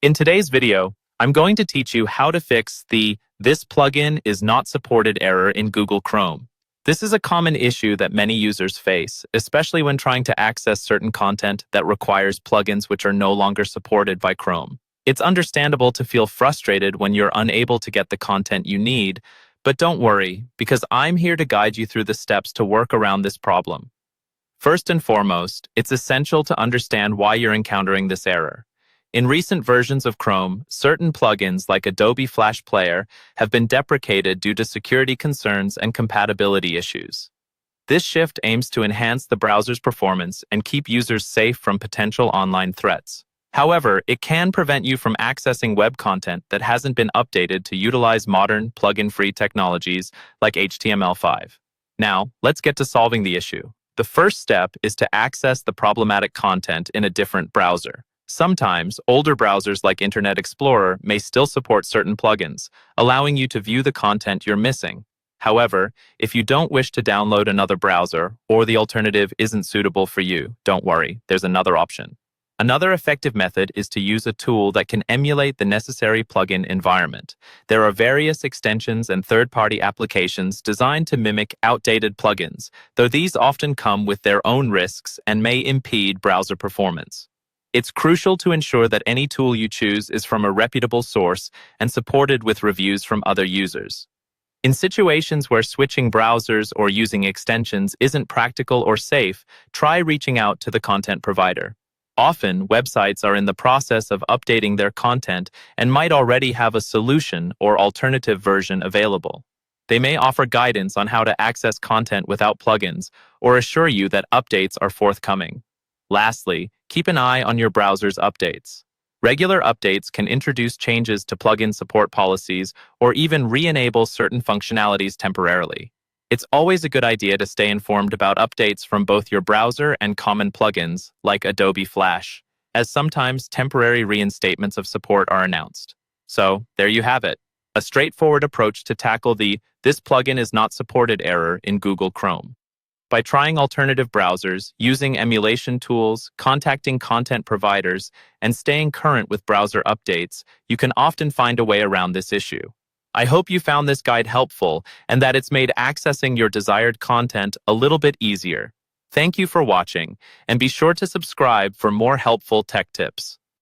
In today's video, I'm going to teach you how to fix the "This plugin is not supported" error in Google Chrome. This is a common issue that many users face, especially when trying to access certain content that requires plugins which are no longer supported by Chrome. It's understandable to feel frustrated when you're unable to get the content you need, but don't worry, because I'm here to guide you through the steps to work around this problem. First and foremost, it's essential to understand why you're encountering this error. In recent versions of Chrome, certain plugins like Adobe Flash Player have been deprecated due to security concerns and compatibility issues. This shift aims to enhance the browser's performance and keep users safe from potential online threats. However, it can prevent you from accessing web content that hasn't been updated to utilize modern, plugin-free technologies like HTML5. Now, let's get to solving the issue. The first step is to access the problematic content in a different browser. Sometimes, older browsers like Internet Explorer may still support certain plugins, allowing you to view the content you're missing. However, if you don't wish to download another browser, or the alternative isn't suitable for you, don't worry, there's another option. Another effective method is to use a tool that can emulate the necessary plugin environment. There are various extensions and third-party applications designed to mimic outdated plugins, though these often come with their own risks and may impede browser performance. It's crucial to ensure that any tool you choose is from a reputable source and supported with reviews from other users. In situations where switching browsers or using extensions isn't practical or safe, try reaching out to the content provider. Often, websites are in the process of updating their content and might already have a solution or alternative version available. They may offer guidance on how to access content without plugins or assure you that updates are forthcoming. Lastly, keep an eye on your browser's updates. Regular updates can introduce changes to plugin support policies or even re-enable certain functionalities temporarily. It's always a good idea to stay informed about updates from both your browser and common plugins, like Adobe Flash, as sometimes temporary reinstatements of support are announced. So, there you have it, a straightforward approach to tackle the "This plugin is not supported" error in Google Chrome. By trying alternative browsers, using emulation tools, contacting content providers, and staying current with browser updates, you can often find a way around this issue. I hope you found this guide helpful and that it's made accessing your desired content a little bit easier. Thank you for watching, and be sure to subscribe for more helpful tech tips.